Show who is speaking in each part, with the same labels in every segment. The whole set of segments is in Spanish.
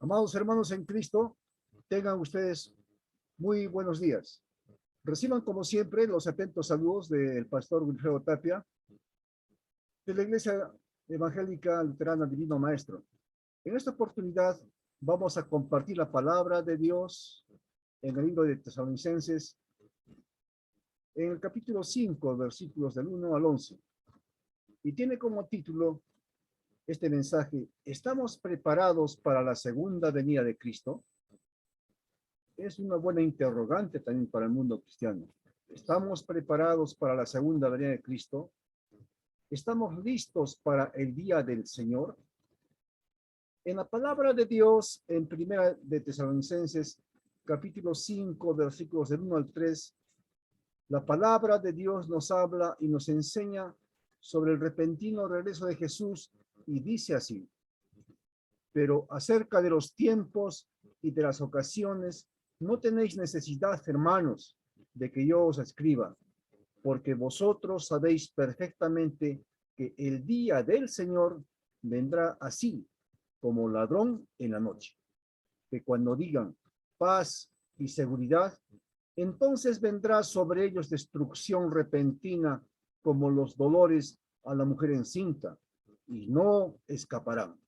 Speaker 1: Amados hermanos en Cristo, tengan ustedes muy buenos días. Reciban como siempre los atentos saludos del pastor Wilfredo Tapia de la Iglesia Evangélica Luterana Divino Maestro. En esta oportunidad vamos a compartir la palabra de Dios en el libro de Tesalonicenses, en el capítulo 5, versículos del 1 al 11. Y tiene como título este mensaje: ¿estamos preparados para la segunda venida de Cristo? Es una buena interrogante también para el mundo cristiano. ¿Estamos preparados para la segunda venida de Cristo? ¿Estamos listos para el día del Señor? En la palabra de Dios, en Primera de Tesalonicenses, capítulo 5, versículos del 1 al 3, la palabra de Dios nos habla y nos enseña sobre el repentino regreso de Jesús, y dice así: pero acerca de los tiempos y de las ocasiones, no tenéis necesidad, hermanos, de que yo os escriba, porque vosotros sabéis perfectamente que el día del Señor vendrá así, como ladrón en la noche. Que cuando digan paz y seguridad, entonces vendrá sobre ellos destrucción repentina, como los dolores a la mujer encinta, y no escaparán.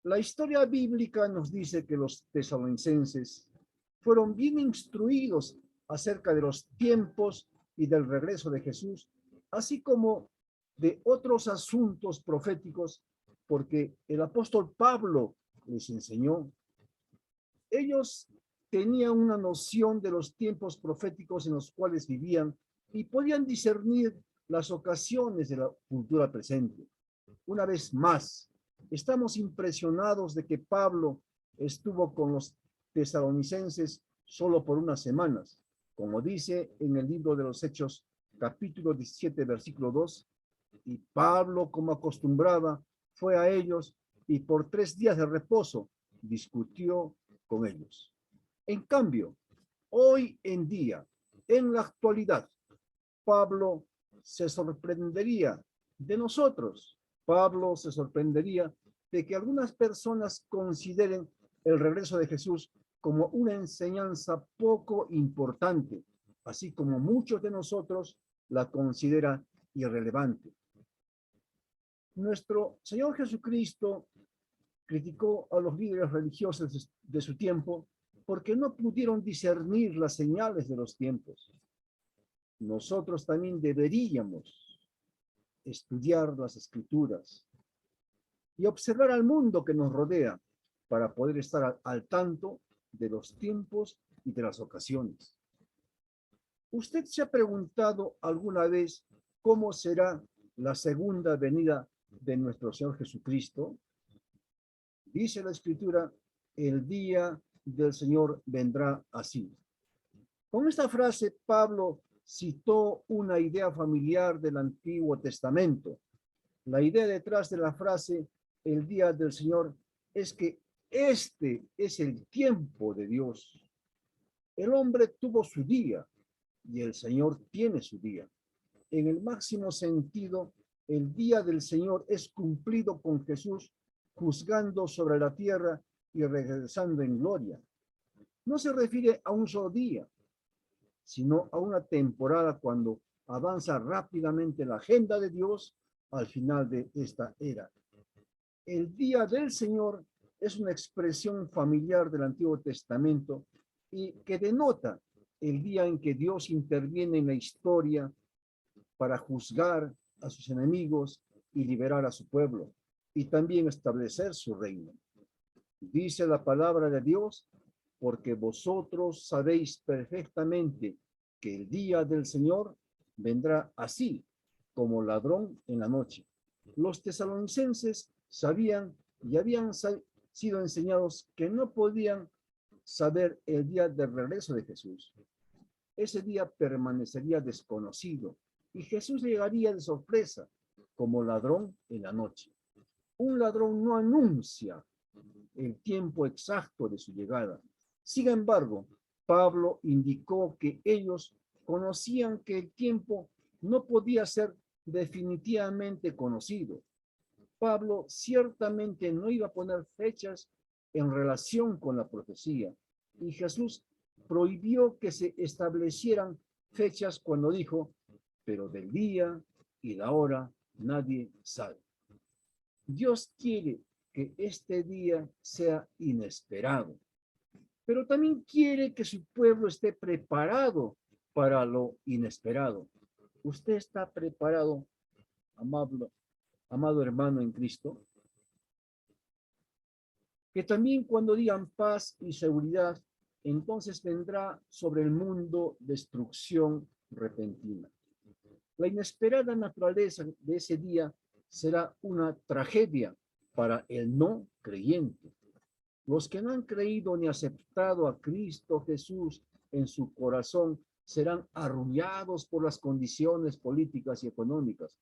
Speaker 1: La historia bíblica nos dice que los tesalonicenses fueron bien instruidos acerca de los tiempos y del regreso de Jesús, así como de otros asuntos proféticos, porque el apóstol Pablo les enseñó. Ellos tenían una noción de los tiempos proféticos en los cuales vivían y podían discernir las ocasiones de la cultura presente. Una vez más, estamos impresionados de que Pablo estuvo con los tesalonicenses solo por unas semanas, como dice en el libro de los Hechos, capítulo 17, versículo 2, y Pablo, como acostumbraba, fue a ellos y por 3 días de reposo discutió con ellos. En cambio, hoy en día, en la actualidad, Pablo se sorprendería de nosotros. Pablo se sorprendería de que algunas personas consideren el regreso de Jesús como una enseñanza poco importante, así como muchos de nosotros la consideran irrelevante. Nuestro Señor Jesucristo criticó a los líderes religiosos de su tiempo porque no pudieron discernir las señales de los tiempos. Nosotros también deberíamos estudiar las Escrituras y observar al mundo que nos rodea para poder estar al tanto de los tiempos y de las ocasiones. ¿Usted se ha preguntado alguna vez cómo será la segunda venida de nuestro Señor Jesucristo? Dice la Escritura: el día del Señor vendrá así. Con esta frase, Pablo citó una idea familiar del Antiguo Testamento. La idea detrás de la frase el día del Señor es que este es el tiempo de Dios. El hombre tuvo su día y el Señor tiene su día. En el máximo sentido, el día del Señor es cumplido con Jesús juzgando sobre la tierra y regresando en gloria. No se refiere a un solo día, sino a una temporada cuando avanza rápidamente la agenda de Dios al final de esta era. El día del Señor es una expresión familiar del Antiguo Testamento y que denota el día en que Dios interviene en la historia para juzgar a sus enemigos y liberar a su pueblo, y también establecer su reino. Dice la palabra de Dios: porque vosotros sabéis perfectamente que el día del Señor vendrá así, como ladrón en la noche. Los tesalonicenses sabían y habían sido enseñados que no podían saber el día del regreso de Jesús. Ese día permanecería desconocido y Jesús llegaría de sorpresa, como ladrón en la noche. Un ladrón no anuncia el tiempo exacto de su llegada. Sin embargo, Pablo indicó que ellos conocían que el tiempo no podía ser definitivamente conocido. Pablo ciertamente no iba a poner fechas en relación con la profecía. Y Jesús prohibió que se establecieran fechas cuando dijo, pero del día y la hora nadie sabe. Dios quiere que este día sea inesperado, pero también quiere que su pueblo esté preparado para lo inesperado. ¿Usted está preparado, amado hermano en Cristo? Que también cuando digan paz y seguridad, entonces vendrá sobre el mundo destrucción repentina. La inesperada naturaleza de ese día será una tragedia para el no creyente. Los que no han creído ni aceptado a Cristo Jesús en su corazón serán arrullados por las condiciones políticas y económicas,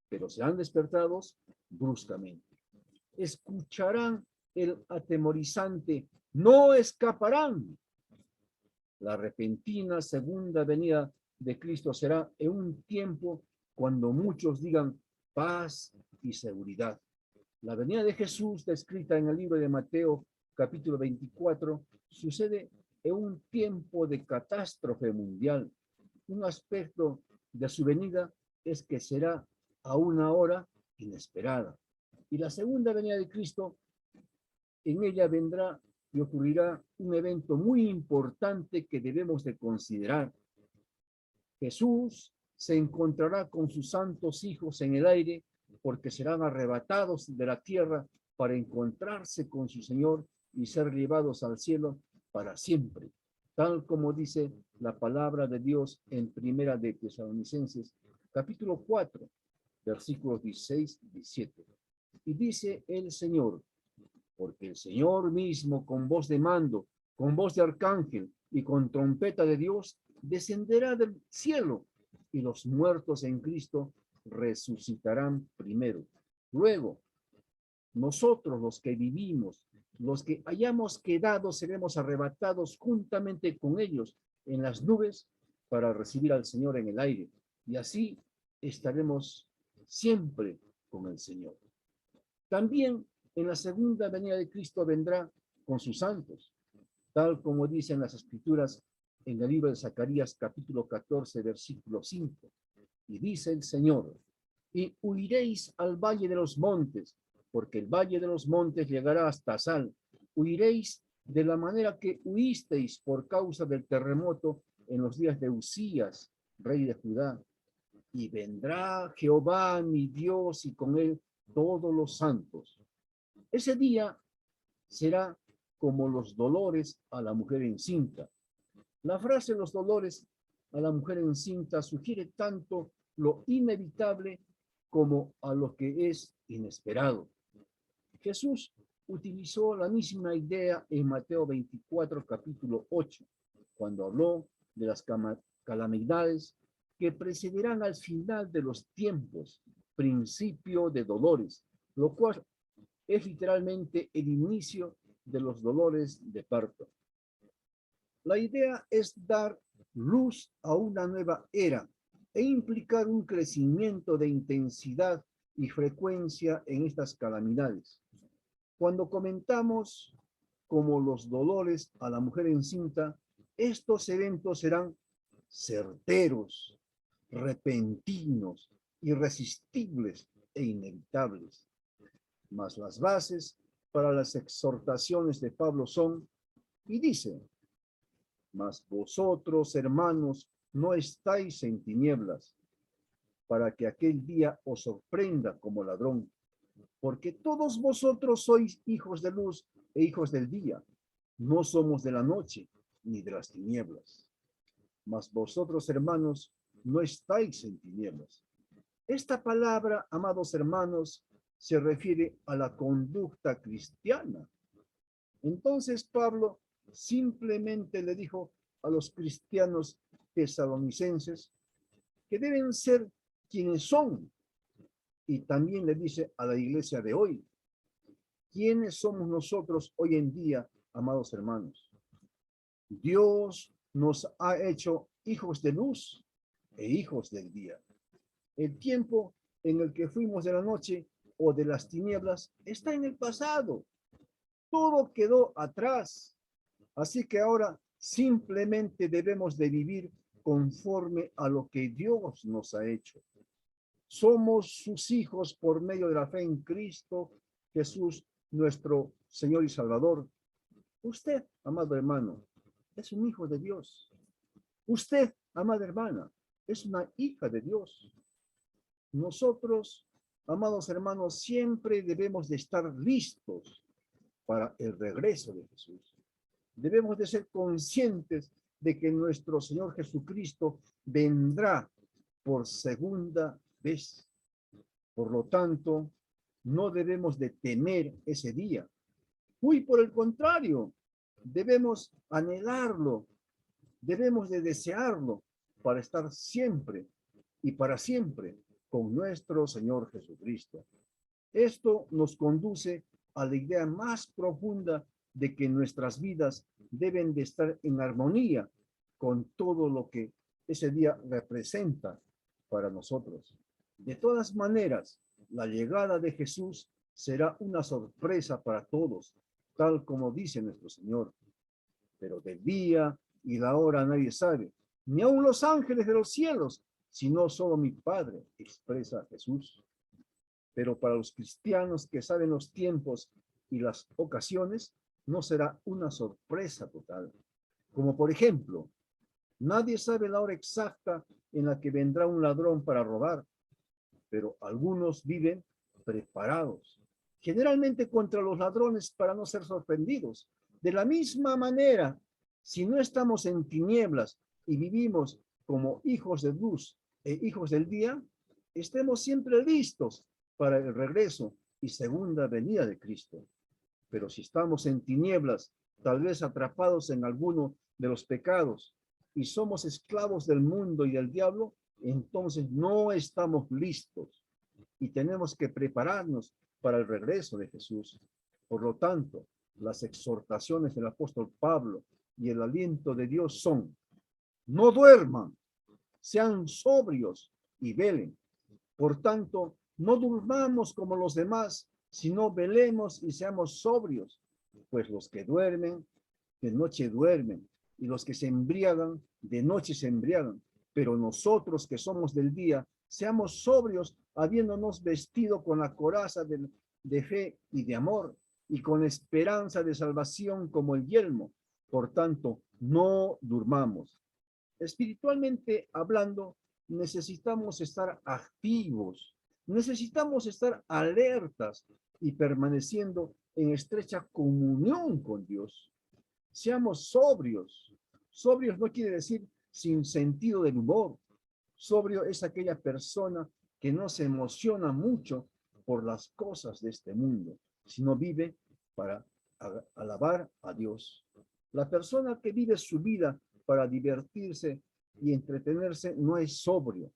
Speaker 1: pero serán despertados bruscamente. Escucharán el atemorizante, no escaparán. La repentina segunda venida de Cristo será en un tiempo cuando muchos digan paz y seguridad. La venida de Jesús, descrita en el libro de Mateo, capítulo 24, sucede en un tiempo de catástrofe mundial. Un aspecto de su venida es que será a una hora inesperada. Y la segunda venida de Cristo, en ella vendrá y ocurrirá un evento muy importante que debemos de considerar. Jesús se encontrará con sus santos hijos en el aire porque serán arrebatados de la tierra para encontrarse con su Señor y ser llevados al cielo para siempre, tal como dice la palabra de Dios en Primera de Tesalonicenses, capítulo 4, versículos 16 y 17. Y dice el Señor, porque el Señor mismo con voz de mando, con voz de arcángel y con trompeta de Dios, descenderá del cielo y los muertos en Cristo resucitarán primero. Luego, nosotros los que vivimos, los que hayamos quedado, seremos arrebatados juntamente con ellos en las nubes para recibir al Señor en el aire. Y así estaremos siempre con el Señor. También en la segunda venida de Cristo vendrá con sus santos, tal como dicen las Escrituras en el libro de Zacarías, capítulo 14, versículo 5. Y dice el Señor, y huiréis al valle de los montes, porque el valle de los montes llegará hasta Sal. Huiréis de la manera que huisteis por causa del terremoto en los días de Usías, rey de Judá. Y vendrá Jehová mi Dios y con él todos los santos. Ese día será como los dolores a la mujer encinta. La frase los dolores a la mujer encinta sugiere tanto lo inevitable como a lo que es inesperado. Jesús utilizó la misma idea en Mateo 24, capítulo 8, cuando habló de las calamidades que precederán al final de los tiempos, principio de dolores, lo cual es literalmente el inicio de los dolores de parto. La idea es dar luz a una nueva era e implicar un crecimiento de intensidad y frecuencia en estas calamidades. Cuando comentamos como los dolores a la mujer encinta, estos eventos serán certeros, repentinos, irresistibles e inevitables. Mas las bases para las exhortaciones de Pablo son, y dice, mas vosotros, hermanos, no estáis en tinieblas, para que aquel día os sorprenda como ladrón, porque todos vosotros sois hijos de luz e hijos del día, no somos de la noche ni de las tinieblas. Mas vosotros, hermanos, no estáis en tinieblas. Esta palabra, amados hermanos, se refiere a la conducta cristiana. Entonces Pablo simplemente le dijo a los cristianos tesalonicenses que deben ser quienes son. Y también le dice a la iglesia de hoy, ¿quiénes somos nosotros hoy en día, amados hermanos? Dios nos ha hecho hijos de luz e hijos del día. El tiempo en el que fuimos de la noche o de las tinieblas está en el pasado. Todo quedó atrás. Así que ahora simplemente debemos de vivir conforme a lo que Dios nos ha hecho. Somos sus hijos por medio de la fe en Cristo Jesús, nuestro Señor y Salvador. Usted, amado hermano, es un hijo de Dios. Usted, amada hermana, es una hija de Dios. Nosotros, amados hermanos, siempre debemos de estar listos para el regreso de Jesús. Debemos de ser conscientes de que nuestro Señor Jesucristo vendrá por segunda vez. Por lo tanto, no debemos de temer ese día. Muy por el contrario, debemos anhelarlo, debemos de desearlo para estar siempre y para siempre con nuestro Señor Jesucristo. Esto nos conduce a la idea más profunda de que nuestras vidas deben de estar en armonía con todo lo que ese día representa para nosotros. De todas maneras, la llegada de Jesús será una sorpresa para todos, tal como dice nuestro Señor. Pero del día y la hora nadie sabe, ni aun los ángeles de los cielos, sino solo mi Padre, expresa Jesús. Pero para los cristianos que saben los tiempos y las ocasiones, no será una sorpresa total. Como por ejemplo, nadie sabe la hora exacta en la que vendrá un ladrón para robar, pero algunos viven preparados, generalmente contra los ladrones para no ser sorprendidos. De la misma manera, si no estamos en tinieblas y vivimos como hijos de luz e hijos del día, estemos siempre listos para el regreso y segunda venida de Cristo. Pero si estamos en tinieblas, tal vez atrapados en alguno de los pecados y somos esclavos del mundo y del diablo, entonces no estamos listos y tenemos que prepararnos para el regreso de Jesús. Por lo tanto, las exhortaciones del apóstol Pablo y el aliento de Dios son: no duerman, sean sobrios y velen. Por tanto, no durmamos como los demás, sino velemos y seamos sobrios, pues los que duermen, de noche duermen, y los que se embriagan, de noche se embriagan. Pero nosotros que somos del día, seamos sobrios, habiéndonos vestido con la coraza de fe y de amor, y con esperanza de salvación como el yelmo. Por tanto, no durmamos. Espiritualmente hablando, necesitamos estar activos, necesitamos estar alertas y permaneciendo en estrecha comunión con Dios. Seamos sobrios. Sobrios no quiere decir sin sentido del humor. Sobrio es aquella persona que no se emociona mucho por las cosas de este mundo, sino vive para alabar a Dios. La persona que vive su vida para divertirse y entretenerse no es sobrio.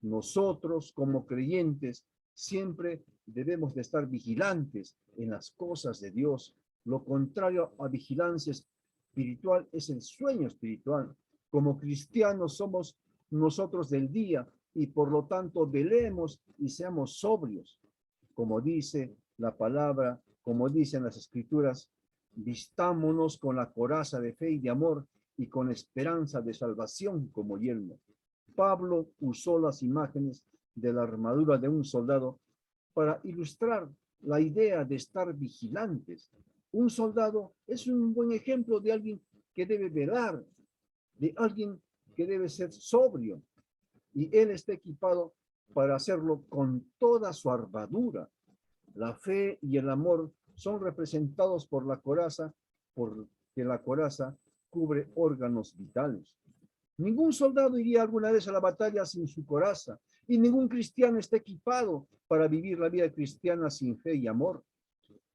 Speaker 1: Nosotros, como creyentes, siempre debemos de estar vigilantes en las cosas de Dios. Lo contrario a vigilancia espiritual es el sueño espiritual. Como cristianos somos nosotros del día y por lo tanto velemos y seamos sobrios. Como dice la palabra, como dicen las escrituras, vistámonos con la coraza de fe y de amor y con esperanza de salvación como yelmo. Pablo usó las imágenes de la armadura de un soldado para ilustrar la idea de estar vigilantes. Un soldado es un buen ejemplo de alguien que debe velar, de alguien que debe ser sobrio, y él está equipado para hacerlo con toda su armadura. La fe y el amor son representados por la coraza, porque la coraza cubre órganos vitales. Ningún soldado iría alguna vez a la batalla sin su coraza, y ningún cristiano está equipado para vivir la vida cristiana sin fe y amor.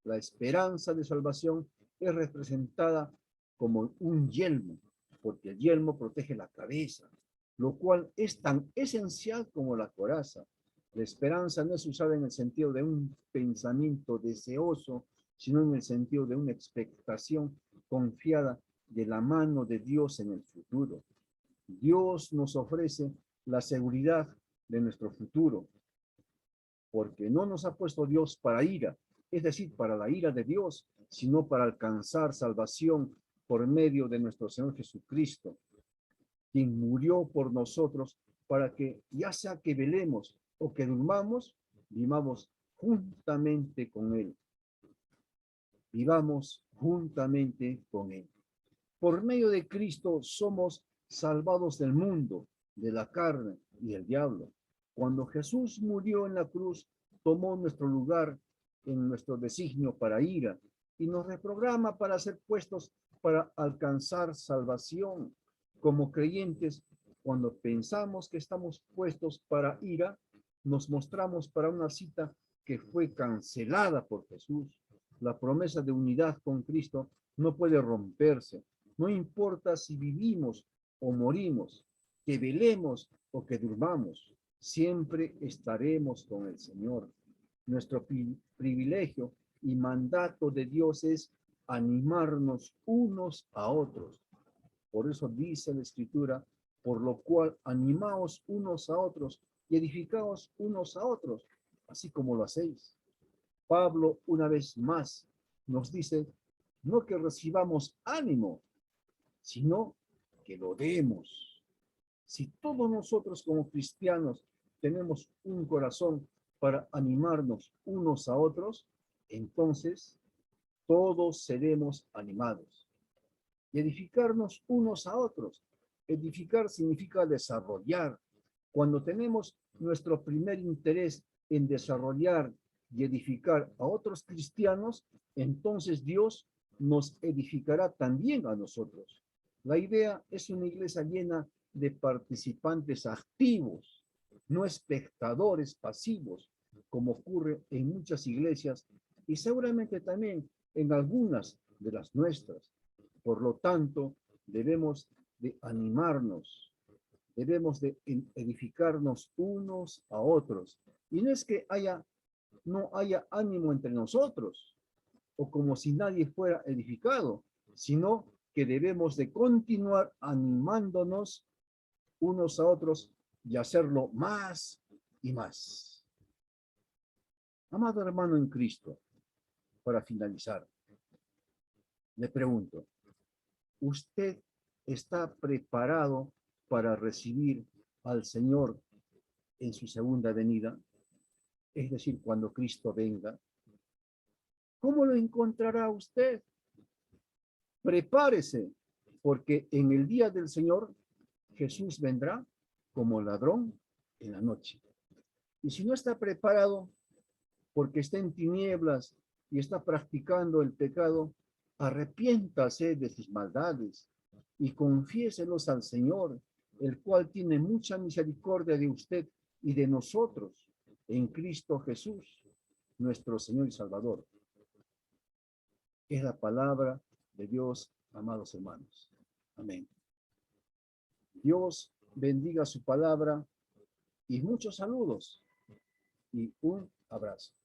Speaker 1: La esperanza de salvación es representada como un yelmo, porque el yelmo protege la cabeza, lo cual es tan esencial como la coraza. La esperanza no es usada en el sentido de un pensamiento deseoso, sino en el sentido de una expectación confiada de la mano de Dios en el futuro. Dios nos ofrece la seguridad de nuestro futuro. porque no nos ha puesto Dios para ira, es decir, para la ira de Dios, sino para alcanzar salvación por medio de nuestro Señor Jesucristo, quien murió por nosotros para que, ya sea que velemos o que durmamos, vivamos juntamente con Él. Vivamos juntamente con Él. Por medio de Cristo somos salvados del mundo, de la carne y del diablo. Cuando Jesús murió en la cruz, tomó nuestro lugar en nuestro designio para ira y nos reprograma para ser puestos para alcanzar salvación. Como creyentes, cuando pensamos que estamos puestos para ira, nos mostramos para una cita que fue cancelada por Jesús. La promesa de unidad con Cristo no puede romperse. No importa si vivimos o morimos, que velemos o que durmamos, siempre estaremos con el Señor. Nuestro privilegio y mandato de Dios es animarnos unos a otros. Por eso dice la Escritura, por lo cual animaos unos a otros y edificaos unos a otros, así como lo hacéis. Pablo, una vez más, nos dice, no que recibamos ánimo, sino que lo demos. Si todos nosotros como cristianos tenemos un corazón para animarnos unos a otros, entonces todos seremos animados. Y edificarnos unos a otros. Edificar significa desarrollar. Cuando tenemos nuestro primer interés en desarrollar y edificar a otros cristianos, entonces Dios nos edificará también a nosotros. La idea es una iglesia llena de participantes activos, no espectadores pasivos, como ocurre en muchas iglesias y seguramente también en algunas de las nuestras. Por lo tanto, debemos de animarnos, debemos de edificarnos unos a otros. Y no es que no haya ánimo entre nosotros, o como si nadie fuera edificado, sino que debemos de continuar animándonos unos a otros y hacerlo más y más. Amado hermano en Cristo, para finalizar, le pregunto, ¿usted está preparado para recibir al Señor en su segunda venida? Es decir, cuando Cristo venga. ¿Cómo lo encontrará usted? Prepárese, porque en el día del Señor Jesús vendrá como ladrón en la noche. Y si no está preparado porque está en tinieblas y está practicando el pecado, arrepiéntase de sus maldades y confiéselos al Señor, el cual tiene mucha misericordia de usted y de nosotros en Cristo Jesús, nuestro Señor y Salvador. Es la palabra de Dios, amados hermanos. Amén. Dios bendiga su palabra y muchos saludos y un abrazo.